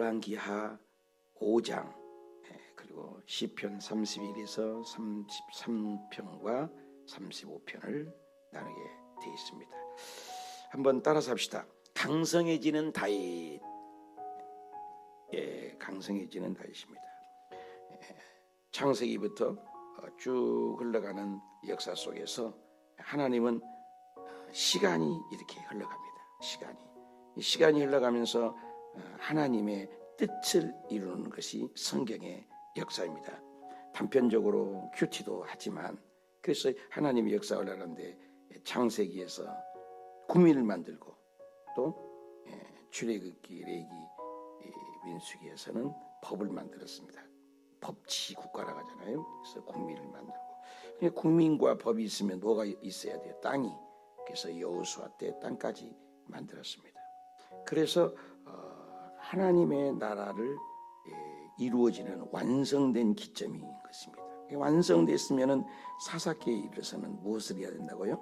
열왕기하 5장 그리고 시편 31에서 33편과 35편을 나누게 되어 있습니다. 한번 따라서 합시다. 강성해지는 다윗. 강성해지는 다윗입니다. 창세기부터 쭉 흘러가는 역사 속에서 하나님은 시간이 이렇게 흘러갑니다. 시간이 흘러가면서 하나님의 뜻을 이루는 것이 성경의 역사입니다. 단편적으로 큐티도 하지만 그래서 하나님의 역사를 하는데 창세기에서 구민을 만들고 또 출애굽기, 레위기, 민수기에서는 법을 만들었습니다. 법치 국가라고 하잖아요. 그래서 국민을 만들고 국민과 법이 있으면 뭐가 있어야 돼요? 땅이. 그래서 여호수아 때 땅까지 만들었습니다. 그래서 하나님의 나라를 이루어지는 완성된 기점인 것입니다. 완성됐으면 사사기에 이르러서는 무엇을 해야 된다고요?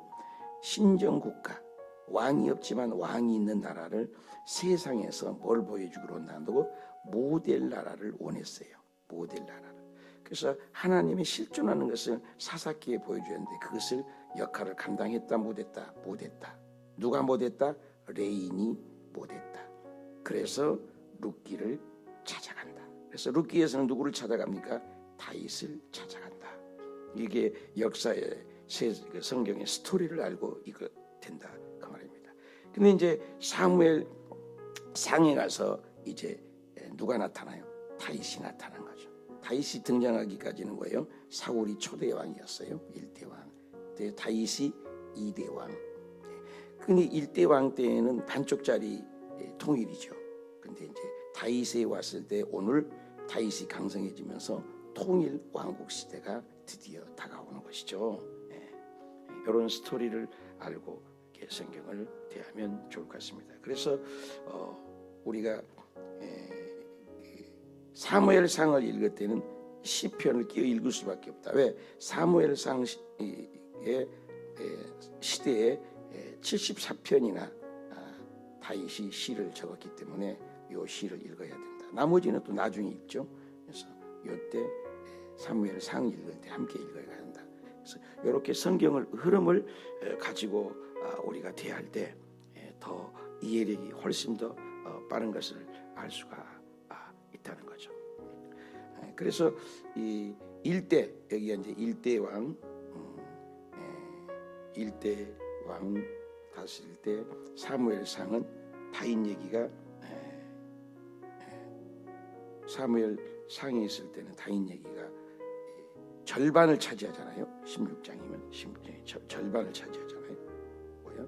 신정국가, 왕이 없지만 왕이 있는 나라를 세상에서 뭘 보여주기로 한다고? 모델 나라를 원했어요. 모델 나라를. 그래서 하나님이 실존하는 것을 사사기에 보여주었는데 그것을 역할을 감당했다 못했다? 못했다. 누가 못했다? 레인이 못했다. 그래서 룻기를 찾아간다. 그래서 룻기에서는 누구를 찾아갑니까? 다윗을 찾아간다. 이게 역사의 성경의 스토리를 알고 이거 된다 그 말입니다. 근데 이제 사무엘 상에 가서 이제 누가 나타나요? 다윗이 나타난 거죠. 다윗이 등장하기까지는 뭐예요? 사울이 초대 왕이었어요. 1대 왕. 다윗이 2대 왕. 근데 1대 왕 때에는 반쪽짜리 통일이죠. 근데 이제 다윗이 왔을 때 오늘 다윗이 강성해지면서 통일 왕국 시대가 드디어 다가오는 것이죠. 이런 스토리를 알고 성경을 대하면 좋을 것 같습니다. 그래서 우리가 사무엘상을 읽을 때는 시편을 끼어 읽을 수밖에 없다. 왜? 사무엘상 시대에 74편이나 다윗이 시를 적었기 때문에 이 시를 읽어야 된다. 나머지는 또 나중에 읽죠. 그래서 이때 사무엘상 읽을 때 함께 읽어야 한다. 그래서 이렇게 성경을 흐름을 가지고 우리가 대할 때 더 이해력이 훨씬 더 빠른 것을 알 수가 있다는 거죠. 그래서 이 일대 여기가 이제 일대 왕 다스릴 때 사무엘상은 다윗 얘기가 사무엘상에 있을 때는 다윗 얘기가 절반을 차지하잖아요. 16장이면 절반을 차지하잖아요. 뭐야?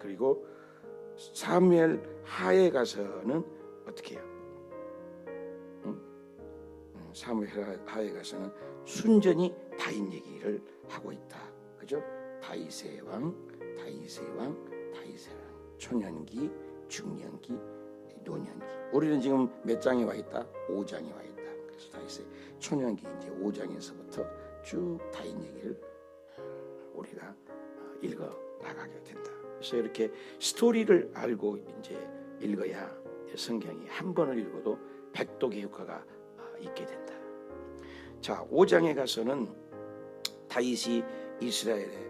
그리고 사무엘 하에 가서는 어떻게 해요? 사무엘 하에 가서는 순전히 다윗 얘기를 하고 있다. 그죠? 다윗의 왕, 초년기, 중년기, 노년기. 우리는 지금 몇 장에 와 있다? 5장에 와 있다. 그래서 다윗의 초년기 이제 5장에서부터 쭉 다윗 얘기를 우리가 읽어 나가게 된다. 그래서 이렇게 스토리를 알고 이제 읽어야 성경이 한 번을 읽어도 백독의 효과가 있게 된다. 자, 5장에 가서는 다윗이 이스라엘의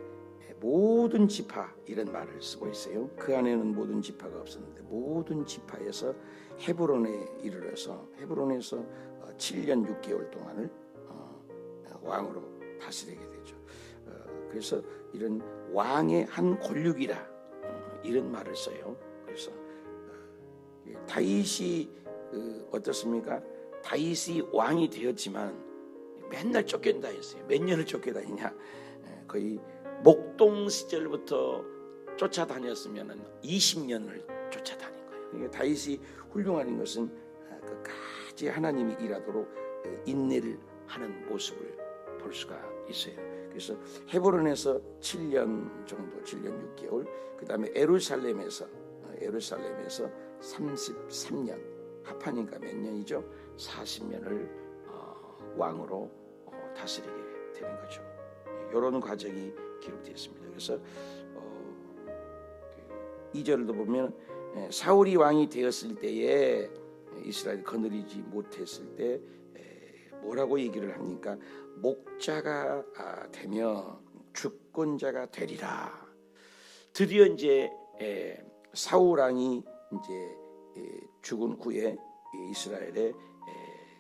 모든 지파 이런 말을 쓰고 있어요. 그 안에는 모든 지파가 없었는데 모든 지파에서 헤브론에 이르러서 헤브론에서 7년 6개월 동안을 왕으로 다스리게 되죠. 그래서 이런 왕의 한 권력이라 이런 말을 써요. 그래서 다윗이 어떻습니까? 다윗이 왕이 되었지만 맨날 쫓겨다 했어요. 몇 년을 쫓겨다니냐? 거의 목동 시절부터 쫓아다녔으면 20년을 쫓아다닌 거예요. 그러니까 다윗이 훌륭한 것은 끝까지 하나님이 일하도록 인내를 하는 모습을 볼 수가 있어요. 그래서 헤브론에서 7년 정도, 7년 6개월, 그 다음에 에루살렘에서 33년, 합하니까 몇 년이죠? 40년을 왕으로 다스리게 되는 거죠. 이런 과정이 기록되어 있습니다. 그래서 2절도 보면 사울이 왕이 되었을 때에 이스라엘이 거느리지 못했을 때 뭐라고 얘기를 합니까? 목자가 되며 주권자가 되리라. 드디어 이제 사울 왕이 이제 죽은 후에 이스라엘의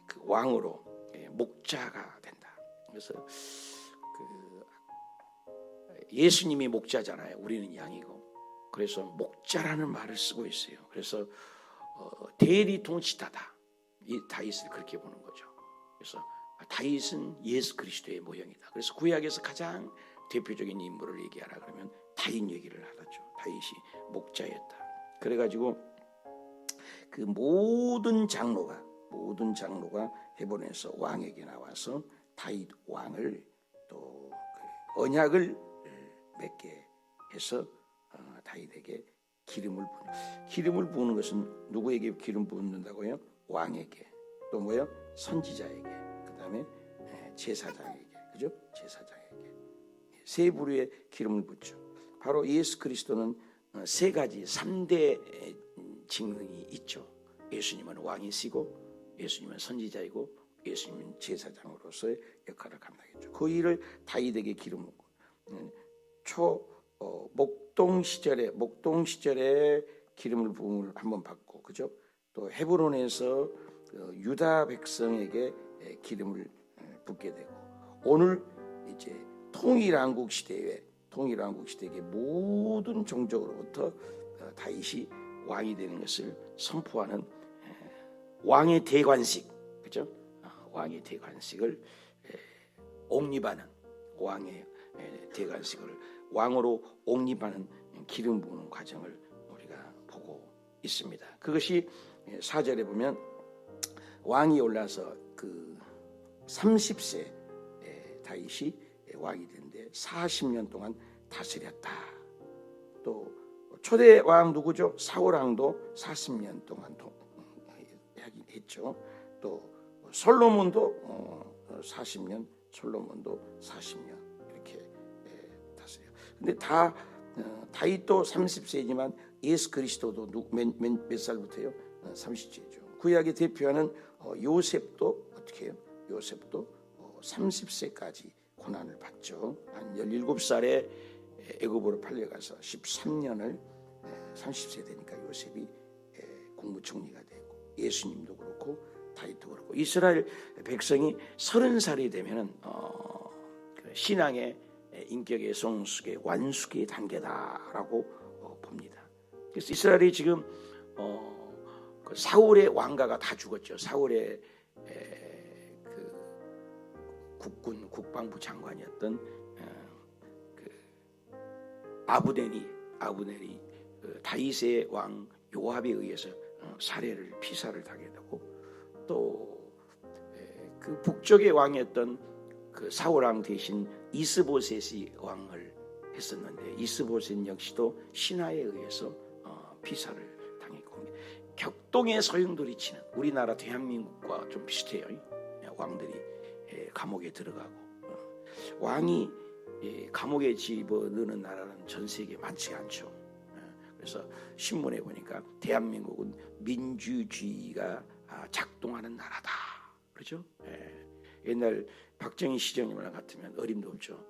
그 왕으로 목자가 된다. 그래서 예수님이 목자잖아요. 우리는 양이고. 그래서 목자라는 말을 쓰고 있어요. 그래서 대리통치자다. 이 다윗을 그렇게 보는 거죠. 그래서 다윗은 예수 그리스도의 모형이다. 그래서 구약에서 가장 대표적인 인물을 얘기하라 그러면 다윗 얘기를 하죠. 다윗이 목자였다. 그래가지고 그 모든 장로가 헤브론에서 왕에게 나와서 다윗 왕을 또 언약을 맺게 해서 다윗에게 기름을 부는 것은 누구에게 기름 붓는다고요? 왕에게. 또 뭐요? 선지자에게. 그다음에 제사장에게. 그죠? 제사장에게. 세 부류의 기름을 붓죠. 바로 예수 그리스도는 세 가지 3대 직능이 있죠. 예수님은 왕이시고, 예수님은 선지자이고, 예수님은 제사장으로서의 역할을 감당했죠. 그 일을 다윗에게 기름 붓고 목동 시절에 기름을 부음을 한번 받고, 그죠? 또 헤브론에서 유다 백성에게 기름을 붓게 되고, 오늘 이제 통일왕국 시대에 모든 종족으로부터 다윗이 왕이 되는 것을 선포하는 왕의 대관식, 그죠? 왕의 대관식을 옹립하는 왕의 대관식을 왕으로 옹립하는 기름 부는 과정을 우리가 보고 있습니다. 그것이 4절에 보면 왕이 올라서 그 30세 다윗이 왕이 되는데 40년 동안 다스렸다. 또 초대 왕 누구죠? 사울 왕도 40년 동안 했죠. 또 솔로몬도 40년 이렇게 다스려요. 근데 다 다윗도 30세지만 예수 그리스도도 몇 살부터요? 30세죠. 구약에 대표하는 요셉도 어떻게 해요? 요셉도 30세까지 고난을 받죠. 한 17살에 애굽으로 팔려가서 13년을 30세 되니까 요셉이 국무총리가 되고, 예수님도 그렇고 다윗도 그렇고, 이스라엘 백성이 30살이 되면은 신앙의 인격의 성숙의 완숙의 단계다라고 봅니다. 그래서 이스라엘이 지금 그 사울의 왕가가 다 죽었죠. 사울의 그 국방부 장관이었던 그 아브넬이 다윗의 왕 요압에 의해서 피사를 당하게 되고, 또 그 북쪽의 왕이었던 그 사울 왕 대신 이스보셋이 왕을 했었는데, 이스보셋 역시도 신하에 의해서 피사를 당했고, 격동의 소용돌이 치는, 우리나라 대한민국과 좀 비슷해요. 왕들이 감옥에 들어가고, 왕이 감옥에 집어넣는 나라는 전 세계에 많지 않죠. 그래서 신문에 보니까 대한민국은 민주주의가 작동하는 나라다, 그렇죠? 옛날 박정희 시장님 같으면 어림도 없죠.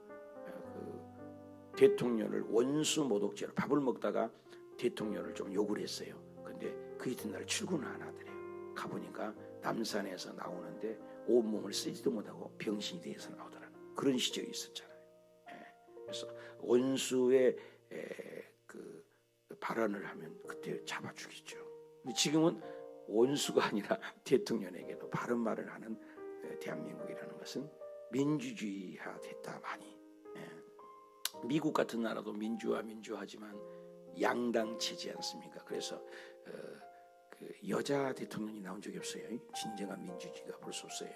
그 대통령을 원수 모독죄로, 밥을 먹다가 대통령을 좀 욕을 했어요. 근데 그 이튿날 출근을 안 하더래요. 가보니까 남산에서 나오는데 온몸을 쓰지도 못하고 병신이 돼서 나오더라고요. 그런 시절이 있었잖아요. 그래서 원수의 그 발언을 하면 그때 잡아 죽이죠. 근데 지금은 원수가 아니라 대통령에게도 바른 말을 하는 대한민국이라는 것은 민주주의화 됐다, 많이. 미국 같은 나라도 민주화지만 양당 체제 않습니까? 그래서 그 여자 대통령이 나온 적이 없어요. 진정한 민주주의가 볼 수 없어요.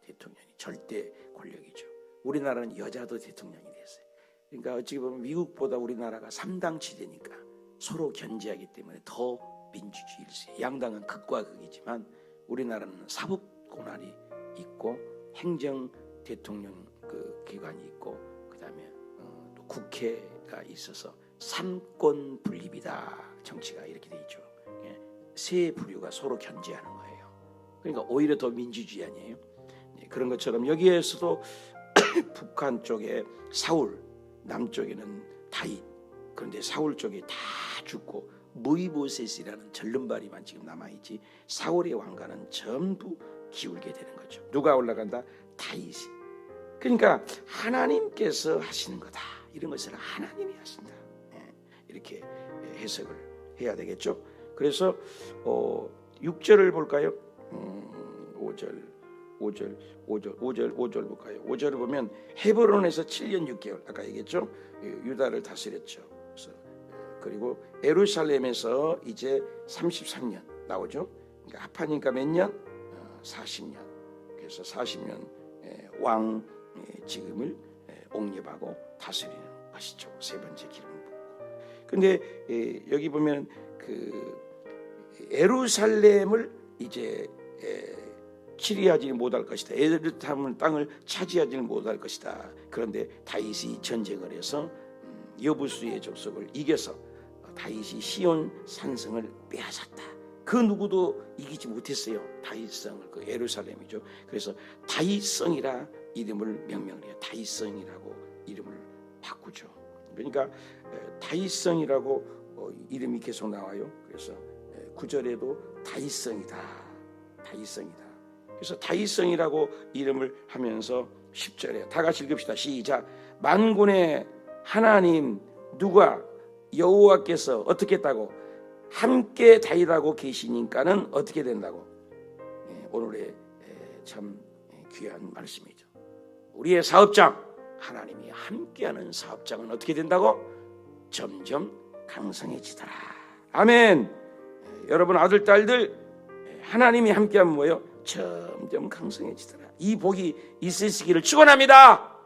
대통령이 절대 권력이죠. 우리나라는 여자도 대통령이 됐어요. 그러니까 어찌 보면 미국보다 우리나라가 3당 체제니까 서로 견제하기 때문에 더 민주주의일세. 양당은 극과 극이지만 우리나라는 사법 권한이 있고 행정 대통령 그 기관이 있고, 그다음에 또 국회가 있어서 삼권 분립이다. 정치가 이렇게 돼 있죠. 세 부류가 서로 견제하는 거예요. 그러니까 오히려 더 민주주의 아니에요? 그런 것처럼 여기에서도 북한 쪽에 사울, 남쪽에는 다윗. 그런데 사울 쪽에 다 죽고 무이보셋이라는 절름발이만 지금 남아있지 사울의 왕가는 전부 기울게 되는 거죠. 누가 올라간다? 다윗이. 그러니까 하나님께서 하시는 거다. 이런 것을 하나님이 하신다. 이렇게 해석을 해야 되겠죠. 그래서 6절을 볼까요? 5절 볼까요? 5절을 보면 헤브론에서 7년 6개월 아까 얘기했죠. 유다를 다스렸죠. 그리고 예루살렘에서 이제 33년 나오죠. 그러니까 합하니까 몇 년? 40년. 그래서 40년 왕 지금을 옹립하고 다스리는 것이죠. 세 번째 기름을 붓고. 근데 여기 보면 그 예루살렘을 이제 치리하지 못할 것이다. 예루살렘 땅을 차지하지는 못할 것이다. 그런데 다윗이 전쟁을 해서 여부수의 족속을 이겨서 다윗이 시온 산성을 빼앗았다. 그 누구도 이기지 못했어요. 다윗성을. 그 예루살렘이죠. 그래서 다윗성이라 이름을 명명을 해요. 다윗성이라고 이름을 바꾸죠. 그러니까 다윗성이라고 이름이 계속 나와요. 그래서 9절에도 다윗성이다. 다윗성이다. 그래서 다윗성이라고 이름을 하면서 10절에 다 같이 읽읍시다. 시작. 만군의 하나님 누가 여호와께서 어떻게 했다고? 함께 다윗하고 계시니까는 어떻게 된다고? 오늘의 참 귀한 말씀이죠. 우리의 사업장 하나님이 함께하는 사업장은 어떻게 된다고? 점점 강성해지더라. 아멘. 여러분 아들 딸들 하나님이 함께하면 뭐예요? 점점 강성해지더라. 이 복이 있으시기를 축원합니다.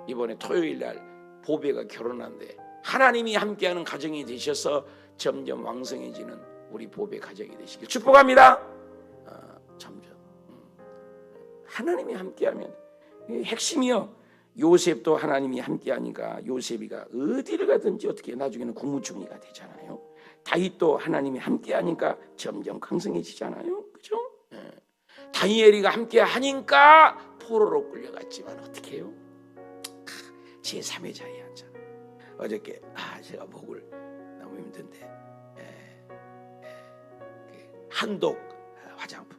이번에 토요일날 보배가 결혼한데 하나님이 함께하는 가정이 되셔서 점점 왕성해지는 우리 보배 가정이 되시길 축복합니다. 점점 하나님이 함께하면 핵심이요. 요셉도 하나님이 함께하니까 요셉이가 어디를 가든지 어떻게 나중에는 국무총리가 되잖아요. 다윗도 하나님이 함께하니까 점점 강성해지잖아요. 그죠? 다니엘이가 함께하니까 포로로 끌려갔지만 어떻게 해요? 제3의 자리에 앉아. 어저께 제가 목을 너무 힘든데 한독 화장품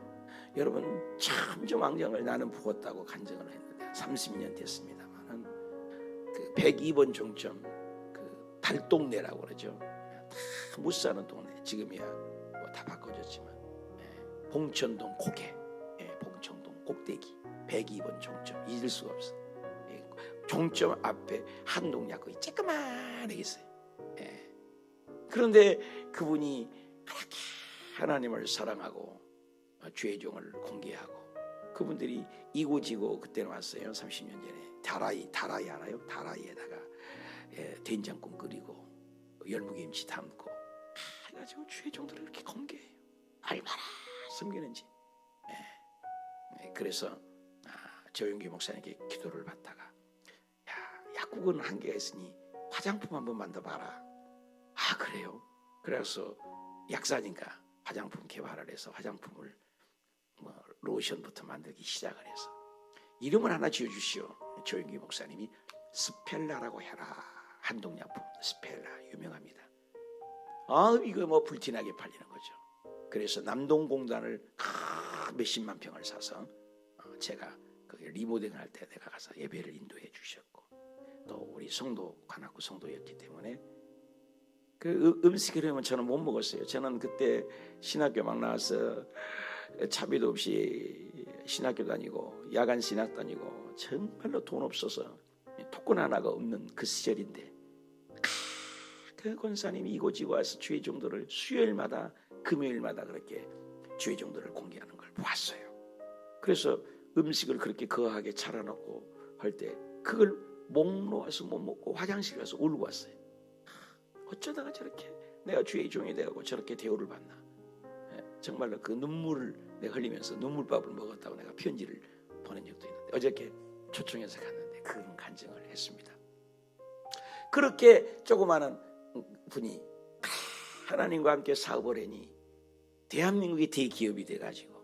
여러분 참 왕정을 나는 부었다고 간증을 했는데 30년 됐습니다만 그 102번 종점 그 달동네라고 그러죠. 다 못 사는 동네. 지금이야 뭐 다 바꿔졌지만 봉천동 고개, 봉천동 꼭대기 102번 종점 잊을 수가 없어. 종점 앞에 한동약국이 쬐끄만하게 있어요. 그런데 그분이 그렇게 하나님을 사랑하고 죄종을 공개하고 그분들이 이고지고 그때는 왔어요. 30년 전에 다라이 알아요? 다라이에다가 된장국 끓이고 열무김치 담고 해가지고 죄종들을 이렇게 공개해요. 얼마나 섬기는지. 그래서 조용기 목사님께 기도를 받다가 약국은 한계가 있으니 화장품 한번 만들어봐라. 그래요? 그래서 약사니까 화장품 개발을 해서 화장품을 로션부터 만들기 시작을 해서 이름을 하나 지어주시오. 조용기 목사님이 스펠라라고 해라. 한동약품 스펠라 유명합니다. 이거 뭐 불티나게 팔리는 거죠. 그래서 남동공단을 몇십만 평을 사서 제가 리모델링 할 때 내가 가서 예배를 인도해 주셨고 또 우리 성도 관악구 성도였기 때문에 그 음식을 하면 저는 못 먹었어요. 저는 그때 신학교 막 나와서 차비도 없이 신학교 다니고 야간 신학 다니고 정말로 돈 없어서 토큰 하나가 없는 그 시절인데 그 권사님이 이고지고 와서 주의 정도를 수요일마다 금요일마다 그렇게 주의 정도를 공개하는 걸 보았어요. 그래서 음식을 그렇게 거하게 차려놓고 할 때 그걸 목 놓아서 못 먹고 화장실 가서 울고 왔어요. 어쩌다가 저렇게 내가 주의 종이 되고 저렇게 대우를 받나. 정말로 그 눈물을 내가 흘리면서 눈물밥을 먹었다고 내가 편지를 보낸 적도 있는데 어저께 초청해서 갔는데 그런 간증을 했습니다. 그렇게 조그마한 분이 하나님과 함께 사업을 하니 대한민국이 대기업이 돼가지고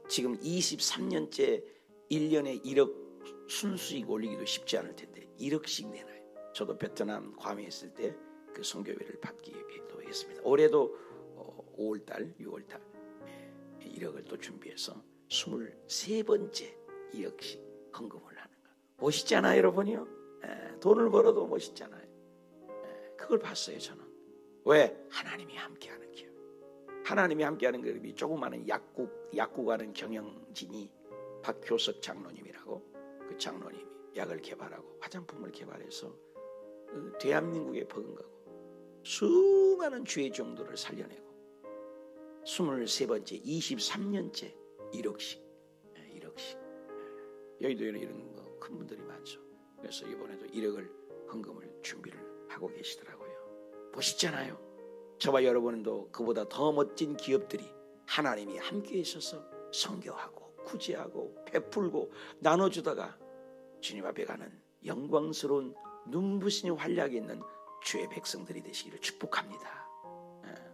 지금 23년째 1년에 1억 순수익 올리기도 쉽지 않을 텐데 1억씩 내놔요. 저도 베트남 괌에 있을 때 그 선교회를 받기도 했습니다. 올해도 5월달 6월달 1억을 또 준비해서 23번째 1억씩 헌금을 하는 거 멋있잖아요 여러분이요. 돈을 벌어도 멋있잖아요. 그걸 봤어요 저는. 왜? 하나님이 함께하는 기업. 하나님이 함께하는 기업이 조그마한 약국하는 경영진이 박효석 장로님이라고 그 장로님이 약을 개발하고 화장품을 개발해서 대한민국에 버금가고 수많은 죄의 정도를 살려내고 23번째 23년째 1억씩 여의도에는 이런 큰 분들이 많죠. 그래서 이번에도 1억을 헌금을 준비를 하고 계시더라고요. 멋있잖아요. 저와 여러분도 그보다 더 멋진 기업들이 하나님이 함께 있어서 선교하고 구제하고 베풀고 나눠주다가 주님 앞에 가는 영광스러운 눈부신 활약이 있는 주의 백성들이 되시기를 축복합니다.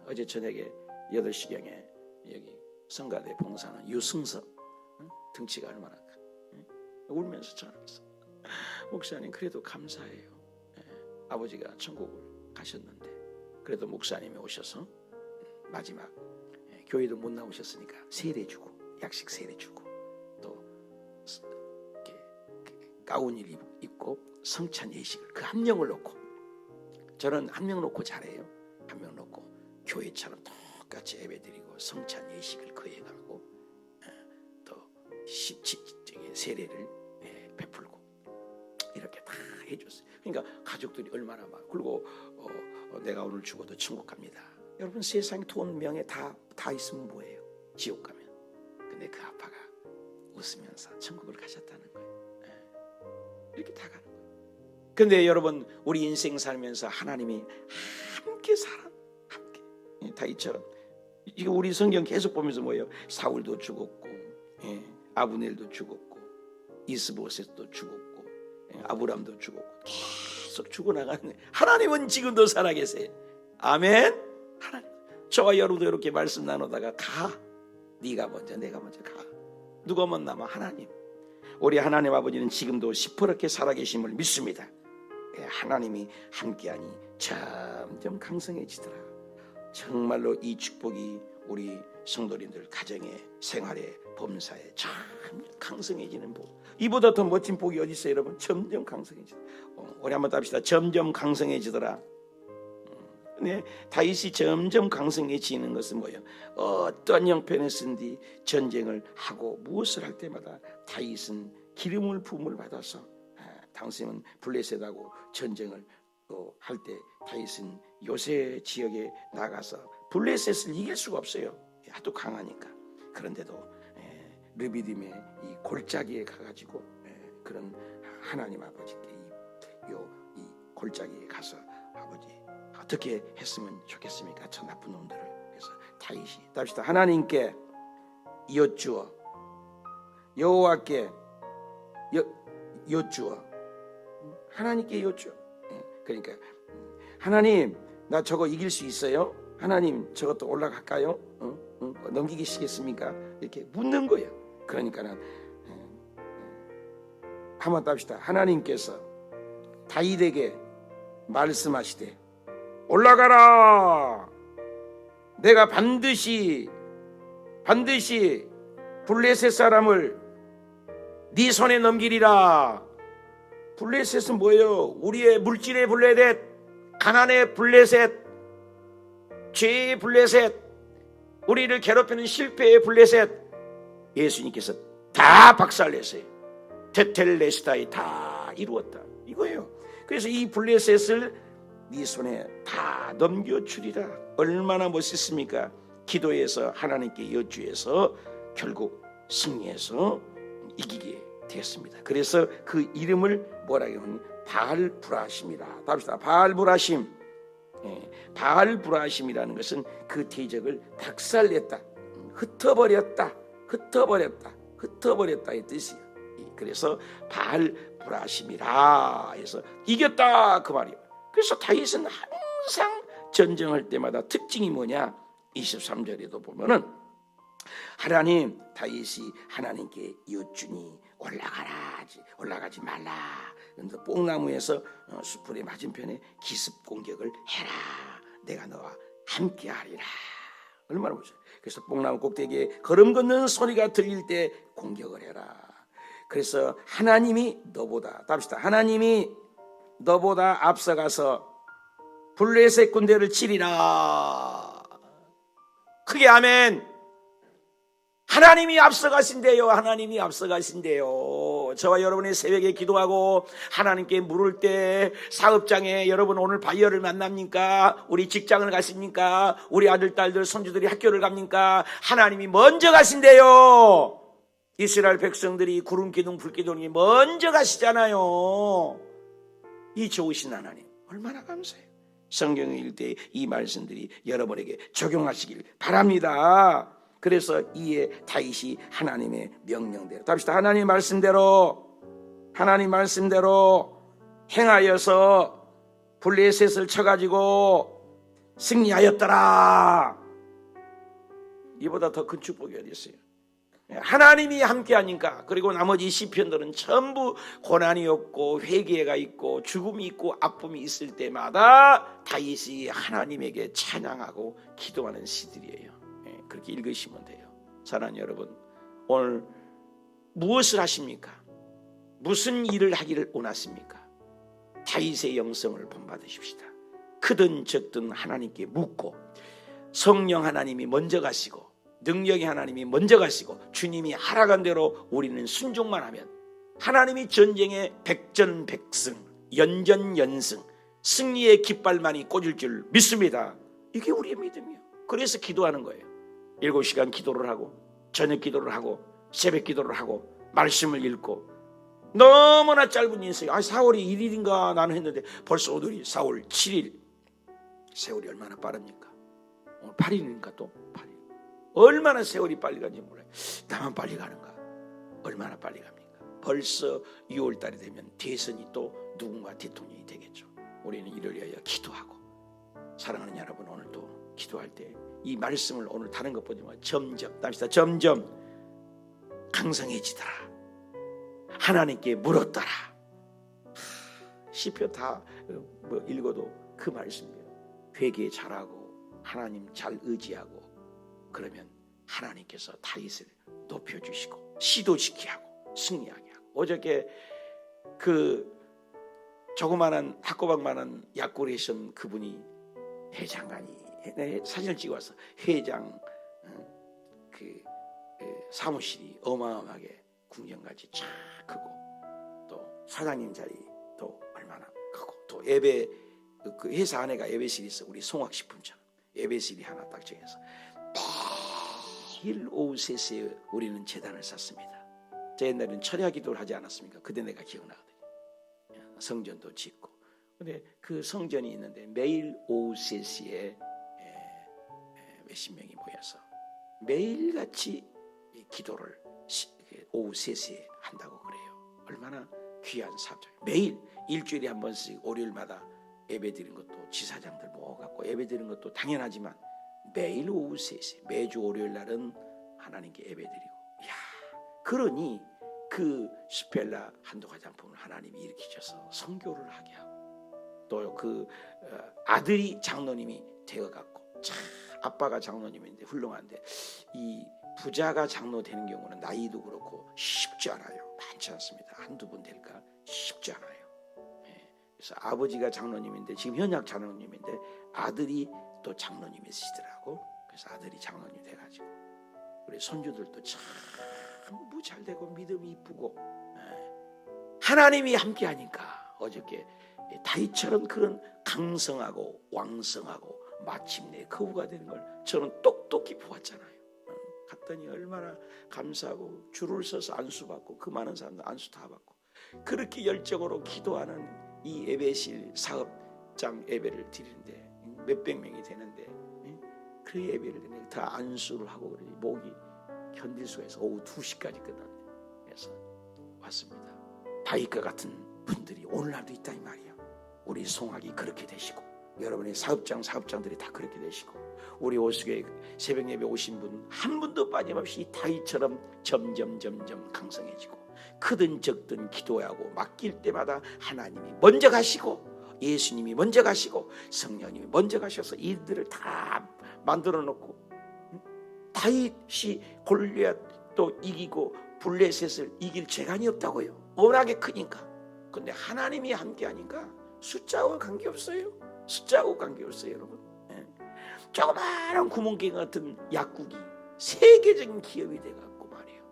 어제 저녁에 8시경에 여기 성가대 봉사는 유승섭 등치가 얼마나 울면서 전화했어. 목사님 그래도 감사해요. 아버지가 천국을 가셨는데 그래도 목사님이 오셔서 마지막 교회도 못 나오셨으니까 세례 주고 약식 세례 주고 또 가운을 입고 성찬 예식을 그 한 명을 놓고 저는 한 명 놓고 잘해요. 한 명 놓고 교회처럼 똑같이 예배드리고 성찬 예식을 거행하고 또 세례를 베풀고 이렇게 다 해줬어요. 그러니까 가족들이 얼마나 많아. 그리고 내가 오늘 죽어도 천국 갑니다. 여러분 세상에 돈 명예 다 있으면 뭐예요? 지옥 가면. 근데 그 아빠가 웃으면서 천국을 가셨다는 거예요. 이렇게 다 가는 거예요. 근데 여러분 우리 인생 살면서 하나님이 함께 살아. 함께. 다윗처럼. 이거 우리 성경 계속 보면서 뭐예요? 사울도 죽었고 아브넬도 죽었고 이스보셋도 죽었고 아브람도 죽었고 계속 죽어나가는 하나님은 지금도 살아계세요. 아멘. 하나님 저와 여러분도 이렇게 말씀 나누다가 가. 네가 먼저 내가 먼저 가. 누가 먼저 남아? 하나님. 우리 하나님 아버지는 지금도 시퍼렇게 살아계심을 믿습니다. 하나님이 함께하니 점점 강성해지더라. 정말로 이 축복이 우리 성도님들 가정에 생활에 범사에 참 강성해지는 복. 이보다 더 멋진 복이 어디 있어요 여러분? 점점 강성해지더라. 우리 한번 답시다. 점점 강성해지더라. 네, 다윗이 점점 강성해지는 것은 뭐예요? 어떤 형편에 쓴뒤 전쟁을 하고 무엇을 할 때마다 다윗은 기름을 부음을 받아서 당시는 블레셋하고 전쟁을 할 때 다윗은 요새 지역에 나가서 블레셋을 이길 수가 없어요. 하도 강하니까. 그런데도 르비딤의 이 골짜기에 가가지고 그런 하나님 아버지께 이 골짜기에 가서 아버지 어떻게 했으면 좋겠습니까? 저 나쁜 놈들을. 그래서 다윗이 답시다. 하나님께 여쭈어 여호와께 여쭈어 하나님께 여쭈어. 그러니까 하나님 나 저거 이길 수 있어요? 하나님 저것도 올라갈까요? 넘기시겠습니까? 이렇게 묻는 거예요. 그러니까는 한번 답시다. 하나님께서 다윗에게 말씀하시되 올라가라. 내가 반드시 블레셋 사람을 네 손에 넘기리라. 블레셋은 뭐예요? 우리의 물질의 블레셋, 가난의 블레셋, 죄의 블레셋, 우리를 괴롭히는 실패의 블레셋. 예수님께서 다 박살냈어요. 테텔레스타이 다 이루었다 이거예요. 그래서 이 블레셋을 네 손에 다 넘겨주리라. 얼마나 멋있습니까? 기도해서 하나님께 여쭈해서 결국 승리해서 이기게 되었습니다. 그래서 그 이름을 뭐라고 하니? 바알브라심이라. 답시다. 바알브라심. 바알브라심이라는 것은 그 대적을 박살냈다, 흩어버렸다 이 뜻이에요. 그래서 바알브라심이라 해서 이겼다 그 말이에요. 그래서 다윗은 항상 전쟁할 때마다 특징이 뭐냐? 23절에도 보면은 하나님, 다윗이 하나님께 여쭈니 올라가지 말라. 그런데 뽕나무에서 수풀의 맞은편에 기습 공격을 해라. 내가 너와 함께하리라. 얼마나 보세요. 그래서 뽕나무 꼭대기에 걸음 걷는 소리가 들릴 때 공격을 해라. 그래서 하나님이 너보다, 답시다. 하나님이 너보다 앞서가서 블레셋 군대를 치리라. 크게 아멘. 하나님이 앞서가신대요. 하나님이 앞서가신대요. 저와 여러분이 새벽에 기도하고 하나님께 물을 때 사업장에 여러분 오늘 바이어를 만납니까? 우리 직장을 가십니까? 우리 아들, 딸들, 손주들이 학교를 갑니까? 하나님이 먼저 가신대요. 이스라엘 백성들이 구름기둥, 불기둥이 먼저 가시잖아요. 이 좋으신 하나님 얼마나 감사해요. 성경을 읽을 때 이 말씀들이 여러분에게 적용하시길 바랍니다. 그래서 이에 다윗이 하나님의 명령대로, 답시다. 하나님 말씀대로 행하여서 블레셋을 쳐가지고 승리하였더라. 이보다 더 큰 축복이 어디 있어요? 하나님이 함께하니까. 그리고 나머지 시편들은 전부 고난이 없고 회개가 있고 죽음이 있고 아픔이 있을 때마다 다윗이 하나님에게 찬양하고 기도하는 시들이에요. 그렇게 읽으시면 돼요. 사랑하는 여러분, 오늘 무엇을 하십니까? 무슨 일을 하기를 원하십니까? 다윗의 영성을 본받으십시다. 크든 적든 하나님께 묻고, 성령 하나님이 먼저 가시고, 능력의 하나님이 먼저 가시고, 주님이 하라간 대로 우리는 순종만 하면 하나님이 전쟁의 백전백승, 연전연승, 승리의 깃발만이 꽂을 줄 믿습니다. 이게 우리의 믿음이에요. 그래서 기도하는 거예요. 7시간 기도를 하고, 저녁 기도를 하고, 새벽 기도를 하고, 말씀을 읽고. 너무나 짧은 인생. 4월이 1일인가 나는 했는데 벌써 오늘이 4월 7일. 세월이 얼마나 빠릅니까? 오늘 8일이니까 또 8일. 얼마나 세월이 빨리 가는지 몰라요. 나만 빨리 가는가? 얼마나 빨리 갑니까? 벌써 6월 달이 되면 대선이 또 누군가 대통령이 되겠죠. 우리는 이를 위하여 기도하고. 사랑하는 여러분, 오늘도 기도할 때 이 말씀을 오늘 다른 것보다 점점 강성해지더라. 하나님께 물었더라. 시편 다 읽어도 그 말씀이에요. 회개 잘하고 하나님 잘 의지하고, 그러면 하나님께서 다윗을 높여주시고 시도시키게 하고 승리하게 하고. 어저께 그 조그마한 학고방만한 약골이신 그분이 회장관이 사진을 찍어서 회장 사무실이 어마어마하게 궁전같이 쫙 크고, 또 사장님 자리 또 얼마나 크고, 또 예배 그 회사 안에가 예배실이 있어. 우리 송악식품처럼 예배실이 하나 딱 정해서 매일 오후 3시에 우리는 제단을 쌌습니다. 제 옛날에는 철야 기도를 하지 않았습니까? 그때 내가 기억나거든요. 성전도 짓고. 근데 그 성전이 있는데 매일 오후 3시에 몇십 명이 모여서 매일같이 기도를 오후 3시에 한다고 그래요. 얼마나 귀한 사업장. 매일 일주일에 한 번씩 월요일마다 예배 드리는 것도 지사장들 모아갖고 예배 드리는 것도 당연하지만 매일 오후 3시, 매주 월요일 날은 하나님께 예배 드리고. 그러니 그 스펠라 한도 화장품을 하나님이 일으키셔서 선교를 하게 하고, 또 그 아들이 장로님이 되어갖고, 참 아빠가 장로님인데 훌륭한데, 이 부자가 장로 되는 경우는 나이도 그렇고 쉽지 않아요. 많지 않습니다. 한두 분 될까? 쉽지 않아요. 그래서 아버지가 장로님인데, 지금 현역 장로님인데 아들이 또 장로님이시더라고. 그래서 아들이 장로님 돼가지고 우리 손주들도 전부 잘 되고 믿음이 이쁘고, 하나님이 함께하니까 어저께 다윗처럼 그런 강성하고 왕성하고 마침내 거부가 되는 걸 저는 똑똑히 보았잖아요. 갔더니 얼마나 감사하고, 줄을 서서 안수받고, 그 많은 사람들 안수 다 받고, 그렇게 열정으로 기도하는 이 예배실 사업장 예배를 드리는데 몇백 명이 되는데, 그 예배를 드리는데 다 안수를 하고 그러니 목이 견딜 수가 있어. 오후 2시까지 끝났네. 그래서 왔습니다. 다윗과 같은 분들이 오늘날도 있다 이 말이야. 우리 송악이 그렇게 되시고, 여러분의 사업장들이 다 그렇게 되시고, 우리 오수교회 새벽 예배 오신 분 한 분도 빠짐없이 다윗처럼 점점 강성해지고, 크든 적든 기도하고 맡길 때마다 하나님이 먼저 가시고, 예수님이 먼저 가시고, 성령님이 먼저 가셔서 일들을 다 만들어 놓고, 다윗이 골리앗도 이기고 블레셋을 이길 재간이 없다고요. 워낙에 크니까. 근데 하나님이 함께하니까 숫자하고 관계없어요. 숫자하고 관계없어요, 여러분. 조그마한 구멍개 같은 약국이 세계적인 기업이 돼갖고 말이에요.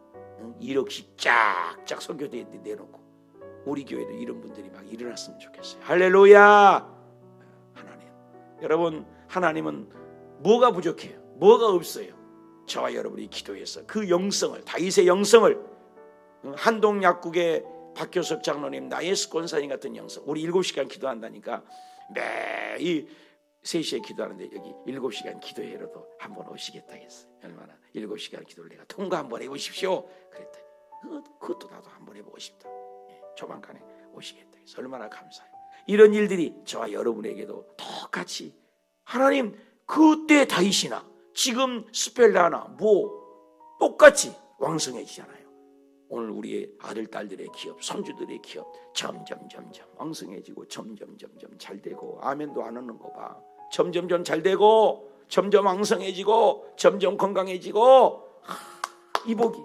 1억씩 쫙쫙 선교대에 내놓고, 우리 교회도 이런 분들이 막 일어났으면 좋겠어요. 할렐루야. 하나님, 여러분, 하나님은 뭐가 부족해요? 뭐가 없어요? 저와 여러분이 기도해서 그 영성을, 다윗의 영성을, 한동 약국의 박교석 장로님, 나예스 권사님 같은 영성, 우리 7시간 기도한다니까 매일 3시에 기도하는데 여기 7시간 기도회로도 한번 오시겠다 했어요. 얼마나 7시간 기도를 내가 통과 한번 해보십시오 그랬더니 그것도 나도 한번 해보고 싶다. 조만간에 오시겠다 해서 얼마나 감사해요. 이런 일들이 저와 여러분에게도 똑같이, 하나님 그때 다윗이나 지금 스펠라나 똑같이 왕성해지잖아요. 오늘 우리의 아들, 딸들의 기업, 손주들의 기업 점점 왕성해지고 점점 잘 되고, 아멘도 안 하는 거 봐. 점점 잘 되고 점점 왕성해지고 점점 건강해지고, 이 복이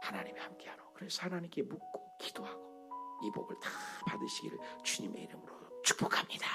하나님이 함께하노. 그래서 하나님께 묻고 기도하고 이 복을 다 받으시기를 주님의 이름으로 축복합니다.